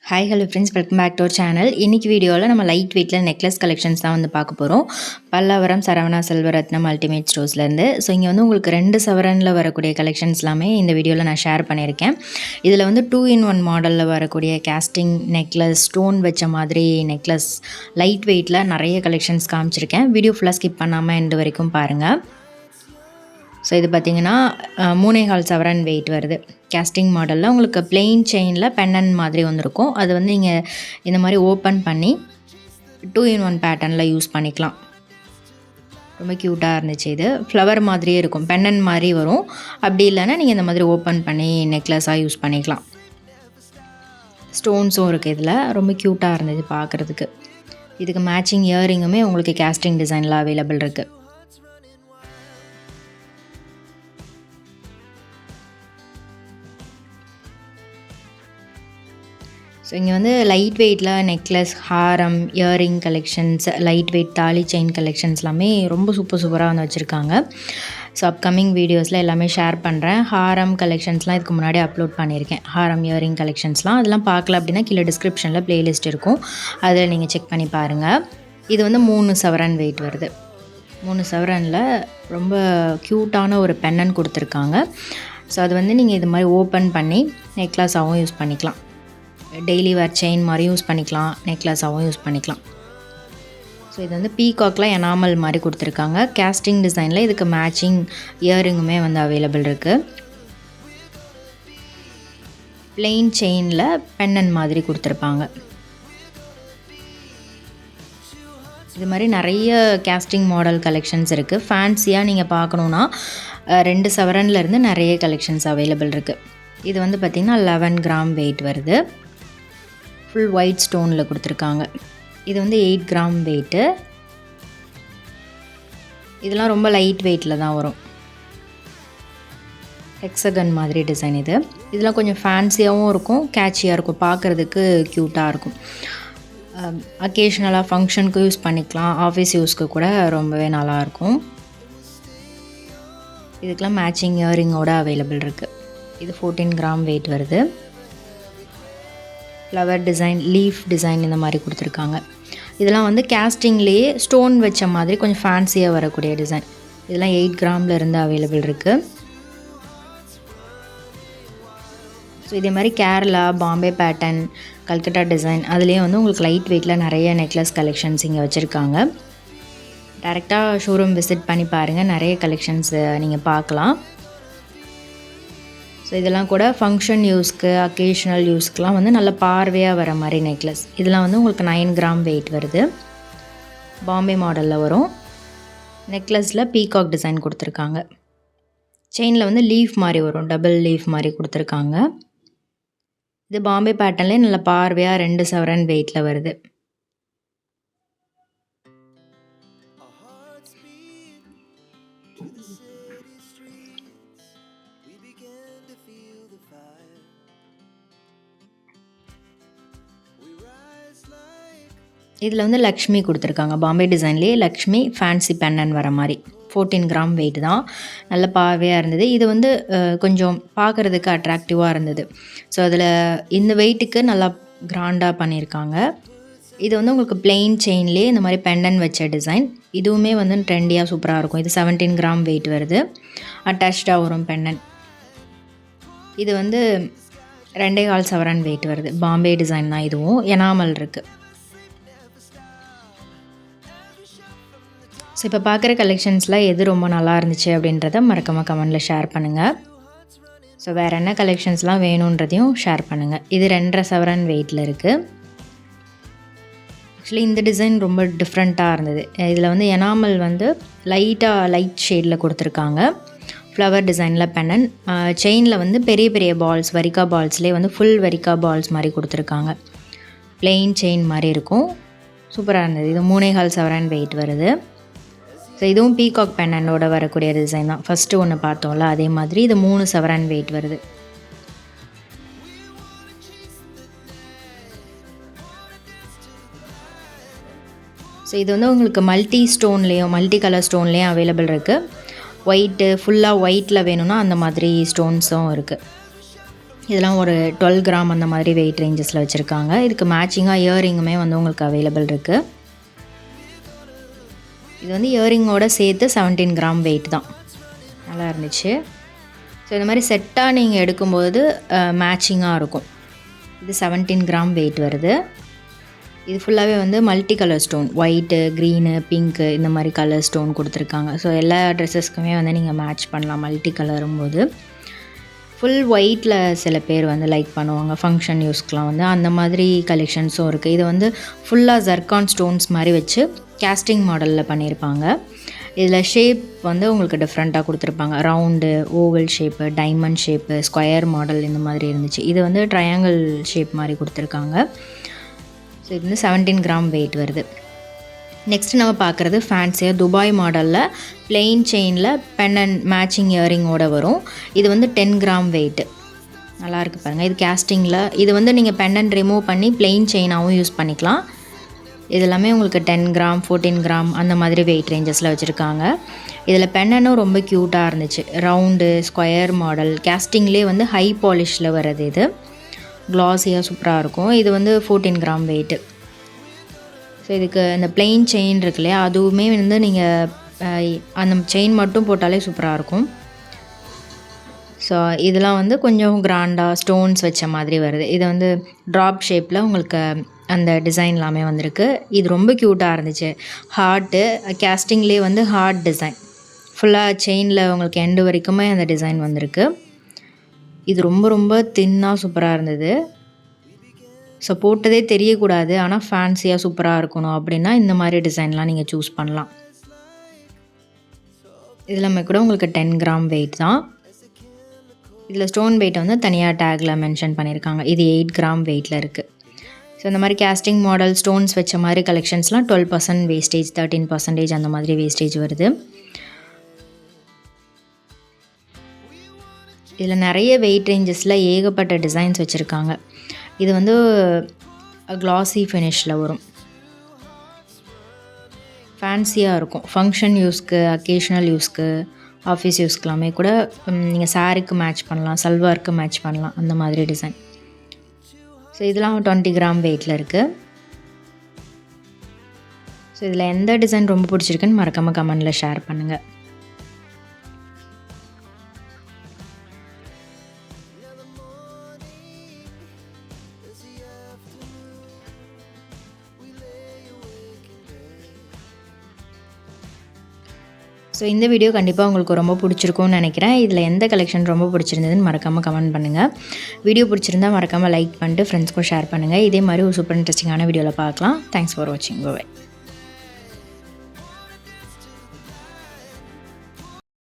Hi hello friends, welcome back to our channel. இன்றைக்கி வீடியோவில் நம்ம லைட் வெயிட்டில் நெக்லஸ் கலெக்ஷன்ஸ் தான் வந்து பார்க்க போகிறோம். பல்லாவரம் சரவணா செல்வரத்னம் அல்டிமேட் ஸ்டோர்ஸ்லேருந்து. ஸோ இங்கே வந்து உங்களுக்கு 2 சவரனில் வரக்கூடிய கலெக்ஷன்ஸ் எல்லாமே இந்த வீடியோவில் நான் ஷேர் பண்ணியிருக்கேன். இதில் வந்து 2-in-1 மாடலில் வரக்கூடிய கேஸ்டிங் நெக்லஸ், ஸ்டோன் வச்ச மாதிரி நெக்லஸ், லைட் வெயிட்டில் நிறைய கலெக்ஷன்ஸ் காமிச்சிருக்கேன். வீடியோ ஃபுல்லாக ஸ்கிப் பண்ணாமல் எண்டு வரைக்கும் பாருங்கள். ஸோ இது பார்த்திங்கன்னா 3.25 சவரன் வெயிட் வருது. கேஸ்டிங் மாடலில் உங்களுக்கு பிளெயின் செயினில் பெண்ணன் மாதிரி வந்துருக்கும். அது வந்து நீங்கள் இந்த மாதிரி ஓப்பன் பண்ணி 2-in-1 பேட்டர்னில் யூஸ் பண்ணிக்கலாம். ரொம்ப க்யூட்டாக இருந்துச்சு. இது ஃப்ளவர் மாதிரியே இருக்கும், பெண்ணன் மாதிரி வரும். அப்படி இல்லைன்னா நீங்கள் இந்த மாதிரி ஓப்பன் பண்ணி நெக்லஸாக யூஸ் பண்ணிக்கலாம். ஸ்டோன்ஸும் இருக்குது இதில். ரொம்ப க்யூட்டாக இருந்துச்சு பார்க்குறதுக்கு. இதுக்கு மேட்சிங் இயரிங்குமே உங்களுக்கு கேஸ்டிங் டிசைனில் அவைலபிள் இருக்குது. ஸோ இங்கே வந்து லைட் வெயிட்டில் நெக்லஸ், ஹாரம், இயரிங் கலெக்ஷன்ஸ், லைட் வெயிட் தாலி செயின் கலெக்ஷன்ஸ் எல்லாமே ரொம்ப சூப்பராக வந்து வச்சுருக்காங்க. ஸோ அப்கமிங் வீடியோஸில் எல்லாமே ஷேர் பண்ணுறேன். ஹாரம் கலெக்ஷன்ஸ்லாம் இதுக்கு முன்னாடி அப்லோட் பண்ணியிருக்கேன். ஹாரம் இயரிங் கலெக்ஷன்ஸ்லாம் அதெல்லாம் பார்க்கல அப்படின்னா கீழே டிஸ்கிரிப்ஷனில் ப்ளேலிஸ்ட் இருக்கும், அதில் நீங்கள் செக் பண்ணி பாருங்கள். இது வந்து 3 சவரன் வெயிட் வருது. 3 சவரனில் ரொம்ப க்யூட்டான ஒரு பெண்ணன் கொடுத்துருக்காங்க. ஸோ அது வந்து நீங்கள் இது மாதிரி ஓப்பன் பண்ணி நெக்லஸாகவும் யூஸ் பண்ணிக்கலாம். டெய்லி வேர் செயின் மாதிரி யூஸ் பண்ணிக்கலாம், நெக்லஸாகவும் யூஸ் பண்ணிக்கலாம். ஸோ இது வந்து பீகாக்கில் எனாமல் மாதிரி கொடுத்துருக்காங்க. கேஸ்டிங் டிசைனில் இதுக்கு மேட்சிங் இயரிங்குமே வந்து அவைலபிள் இருக்குது. பிளெயின் செயினில் பெண்ணன் மாதிரி கொடுத்துருப்பாங்க. இது மாதிரி நிறைய கேஸ்டிங் மாடல் கலெக்ஷன்ஸ் இருக்குது. ஃபேன்சியாக நீங்கள் பார்க்கணுன்னா 2 சவரன்லேருந்து நிறைய கலெக்ஷன்ஸ் அவைலபிள் இருக்குது. இது வந்து பார்த்திங்கன்னா 11 கிராம் வெயிட் வருது. ஃபுல் ஒயிட் ஸ்டோனில் கொடுத்துருக்காங்க. இது வந்து 8 கிராம் வெயிட்டு. இதெல்லாம் ரொம்ப லைட் வெயிட்டில் தான் வரும். ஹெக்ஸகன் மாதிரி டிசைன் இது. இதெல்லாம் கொஞ்சம் ஃபேன்சியாகவும் இருக்கும், கேட்சியாக இருக்கும், பார்க்குறதுக்கு க்யூட்டாக இருக்கும். அக்கேஷ்னலாக ஃபங்க்ஷனுக்கு யூஸ் பண்ணிக்கலாம், ஆஃபீஸ் யூஸ்க்கு கூட ரொம்பவே நல்லாயிருக்கும். இதுக்கெலாம் மேட்சிங் இயரிங்கோடு அவைலபிள் இருக்குது. இது 14 கிராம் வெயிட் வருது. ஃப்ளவர் டிசைன், லீஃப் டிசைன் இந்த மாதிரி கொடுத்துருக்காங்க. இதெல்லாம் வந்து கேஸ்டிங்லேயே ஸ்டோன் வச்ச மாதிரி கொஞ்சம் ஃபேன்சியாக வரக்கூடிய டிசைன். இதெல்லாம் 8 கிராமில் இருந்து அவைலபிள் இருக்குது. ஸோ இதே மாதிரி கேரளா, பாம்பே பேட்டர்ன், கல்கட்டா டிசைன், அதுலேயே வந்து உங்களுக்கு லைட் வெயிட்டில் நிறைய நெக்லஸ் கலெக்ஷன்ஸ் இங்கே வச்சுருக்காங்க. டைரெக்டாக ஷோரூம் விசிட் பண்ணி பாருங்கள், நிறைய கலெக்ஷன்ஸ் நீங்கள் பார்க்கலாம். ஸோ இதெல்லாம் கூட ஃபங்க்ஷன் யூஸ்க்கு, அக்கேஷ்னல் யூஸ்க்கெலாம் வந்து நல்ல பார்வையாக வர மாதிரி நெக்லஸ். இதெல்லாம் வந்து உங்களுக்கு 9 கிராம் வெயிட் வருது. பாம்பே மாடலில் வரும். நெக்லஸில் பீகாக் டிசைன் கொடுத்துருக்காங்க. செயினில் வந்து லீஃப் மாதிரி வரும், டபுள் லீஃப் மாதிரி கொடுத்துருக்காங்க. இது பாம்பே பேட்டர்ன்லேயே நல்ல பார்வையாக 2 சவரன் வெயிட்டில் வருது. இதில் வந்து லக்ஷ்மி கொடுத்துருக்காங்க. பாம்பே டிசைன்லேயே லக்ஷ்மி ஃபேன்சி பெண்ணன் வர மாதிரி 14 கிராம் வெயிட் தான். நல்ல பார்வையாக இருந்தது. இது வந்து கொஞ்சம் பார்க்குறதுக்கு அட்ராக்டிவாக இருந்தது. ஸோ அதில் இந்த வெயிட்டுக்கு நல்லா கிராண்டாக பண்ணியிருக்காங்க. இது வந்து உங்களுக்கு பிளெயின் செயின்லேயே இந்த மாதிரி பெண்டன் வச்ச டிசைன். இதுவுமே வந்து ட்ரெண்டியாக சூப்பராக இருக்கும். இது 17 கிராம் வெயிட் வருது. அட்டாச்சாக வரும் பெண்ணன். இது வந்து 2.25 சவரன் வெயிட் வருது. பாம்பே டிசைன் தான் இதுவும். எனாமல் இருக்குது. ஸோ இப்போ பார்க்குற கலெக்ஷன்ஸில் எது ரொம்ப நல்லா இருந்துச்சு அப்படின்றத மறக்காமல் கமெண்டில் ஷேர் பண்ணுங்கள். ஸோ வேறு என்ன கலெக்ஷன்ஸ்லாம் வேணுன்றதையும் ஷேர் பண்ணுங்கள். இது 2.5 சவரன் வெயிட்டில் இருக்குது. ஆக்சுவலி இந்த டிசைன் ரொம்ப டிஃப்ரெண்ட்டாக இருந்தது. இதில் வந்து எனாமல் வந்து லைட் ஷேடில் கொடுத்துருக்காங்க. ஃப்ளவர் டிசைனில் பெண்ணன். செயினில் வந்து பெரிய பெரிய பால்ஸ், வரிக்கா பால்ஸ்லேயே வந்து ஃபுல் வரிக்கா பால்ஸ் மாதிரி கொடுத்துருக்காங்க. பிளெயின் செயின் மாதிரி இருக்கும். சூப்பராக இருந்தது. இது 3.25 சவரன் வெயிட் வருது. ஸோ இதுவும் பீகாக் பெண்ணனோட வரக்கூடிய டிசைன் தான். ஃபஸ்ட்டு ஒன்று பார்த்தோம்ல, அதே மாதிரி இது 3 சவரன் வெயிட் வருது. ஸோ இது வந்து உங்களுக்கு மல்டி கலர் ஸ்டோன்லேயும் அவைலபிள் இருக்குது. ஒயிட்டு, ஃபுல்லாக ஒயிட்டில் வேணும்னா அந்த மாதிரி ஸ்டோன்ஸும் இருக்குது. இதெல்லாம் ஒரு 12 கிராம் அந்த மாதிரி வெயிட் ரேஞ்சஸில் வச்சுருக்காங்க. இதுக்கு மேட்சிங்காக இயரிங்குமே வந்து உங்களுக்கு அவைலபிள் இருக்குது. இது வந்து இயரிங்கோடு சேர்த்து 17 கிராம் வெயிட் தான். நல்லா இருந்துச்சு. ஸோ இந்த மாதிரி செட்டாக நீங்கள் எடுக்கும்போது மேட்சிங்காக இருக்கும். இது 17 கிராம் வெயிட் வருது. இது ஃபுல்லாகவே வந்து multi colour stone, white, green, pink இந்த மாதிரி கலர் ஸ்டோன் கொடுத்துருக்காங்க. ஸோ எல்லா ட்ரெஸ்ஸஸ்க்குமே வந்து நீங்கள் மேட்ச் பண்ணலாம் மல்டி கலரும் போது. ஃபுல் ஒயிட்டில் சில பேர் வந்து லைக் பண்ணுவாங்க ஃபங்க்ஷன் யூஸ்க்கெலாம் வந்து, அந்த மாதிரி கலெக்ஷன்ஸும் இருக்குது. இது வந்து ஃபுல்லாக ஜர்கான் ஸ்டோன்ஸ் மாதிரி வச்சு கேஸ்டிங் மாடலில் பண்ணியிருப்பாங்க. இதில் ஷேப் வந்து உங்களுக்கு டிஃப்ரெண்ட்டாக கொடுத்துருப்பாங்க. Round, oval shape, diamond shape, square model இந்த மாதிரி இருந்துச்சு. இது வந்து ட்ரையாங்கிள் ஷேப் மாதிரி கொடுத்துருக்காங்க. ஸோ இது வந்து 17 கிராம் வெயிட் வருது. நெக்ஸ்ட்டு நம்ம பார்க்குறது ஃபேன்சியாக துபாய் மாடலில் பிளெயின் செயினில் பென் அண்ட் மேட்சிங் இயரிங்கோடு வரும். இது வந்து 10 கிராம் வெயிட்டு. நல்லாயிருக்கு பாருங்கள். இது கேஸ்டிங்கில். இது வந்து நீங்கள் பென் அண்ட் ரிமூவ் பண்ணி பிளெயின் செயினாகவும் யூஸ் பண்ணிக்கலாம். இது எல்லாமே உங்களுக்கு 10 கிராம், 14 கிராம் அந்த மாதிரி வெயிட் ரேஞ்சஸில் வச்சுருக்காங்க. இதில் பென்னனும் ரொம்ப க்யூட்டாக இருந்துச்சு. ரவுண்டு, ஸ்கொயர் மாடல், கேஸ்டிங்லேயே வந்து ஹை பாலிஷில் வர்றது. இது க்ளாஸியாக சூப்பராக இருக்கும். இது வந்து 14 கிராம் வெயிட்டு. ஸோ இதுக்கு இந்த பிளெயின் செயின் இருக்கு இல்லையா, அதுவுமே வந்து நீங்கள் அந்த செயின் மட்டும் போட்டாலே சூப்பராக இருக்கும். ஸோ இதெல்லாம் வந்து கொஞ்சம் கிராண்டாக ஸ்டோன்ஸ் வச்ச மாதிரி வருது. இது வந்து ட்ராப் ஷேப்பில் உங்களுக்கு அந்த டிசைன் எல்லாமே வந்திருக்கு. இது ரொம்ப க்யூட்டாக இருந்துச்சு. ஹார்ட்டு கேஸ்டிங்லேயே வந்து ஹார்ட் டிசைன் ஃபுல்லாக செயினில் உங்களுக்கு எண்டு வரைக்குமே அந்த டிசைன் வந்திருக்கு. இது ரொம்ப ரொம்ப தின்னாக சூப்பராக இருந்தது. ஸோ போட்டதே தெரியக்கூடாது, ஆனால் ஃபேன்சியாக சூப்பராக இருக்கணும் அப்படின்னா இந்த மாதிரி டிசைன்லாம் நீங்கள் சூஸ் பண்ணலாம். இதெல்லாமே கூட உங்களுக்கு 10 கிராம் வெயிட் தான். இதில் ஸ்டோன் வெயிட் வந்து தனியாக டேக்கில் மென்ஷன் பண்ணியிருக்காங்க. இது 8 கிராம் வெயிட்டில் இருக்குது. ஸோ இந்த மாதிரி கேஸ்டிங் மாடல் ஸ்டோன்ஸ் வச்ச மாதிரி கலெக்ஷன்ஸ்லாம் 12% வேஸ்டேஜ், 13% அந்த மாதிரி வேஸ்டேஜ் வருது. இதில் நிறைய வெயிட் ரேஞ்சஸில் ஏகப்பட்ட டிசைன்ஸ் வச்சுருக்காங்க. இது வந்து க்ளாஸி ஃபினிஷில் வரும். ஃபேன்சியாக இருக்கும். ஃபங்க்ஷன் யூஸ்க்கு, அக்கேஷ்னல் யூஸ்க்கு, ஆஃபீஸ் யூஸ்க்கெல்லாமே கூட நீங்கள் சாரீக்கு மேட்ச் பண்ணலாம், சல்வாருக்கு மேட்ச் பண்ணலாம், அந்த மாதிரி டிசைன். ஸோ இதெல்லாம் 20 கிராம் வெயிட்டில் இருக்குது. ஸோ இதில் எந்த டிசைன் ரொம்ப பிடிச்சிருக்குன்னு மறக்காமல் கமெண்டில் ஷேர் பண்ணுங்கள். ஸோ இந்த வீடியோ கண்டிப்பாக உங்களுக்கு ரொம்ப பிடிச்சிருக்கும்னு நினைக்கிறேன். இதில் எந்த கலெக்ஷன் ரொம்ப பிடிச்சிருந்ததுன்னு மறக்காமல் கமெண்ட் பண்ணுங்கள். வீடியோ பிடிச்சிருந்தா மறக்காமல் லைக் பண்ணிட்டு ஃப்ரெண்ட்ஸ்க்கும் ஷேர் பண்ணுங்கள். இதே மாதிரி ஒரு சூப்பர் இன்ட்ரெஸ்டிங்கான வீடியோவில் பார்க்கலாம். தேங்க்ஸ் ஃபார் வாட்சிங். பை.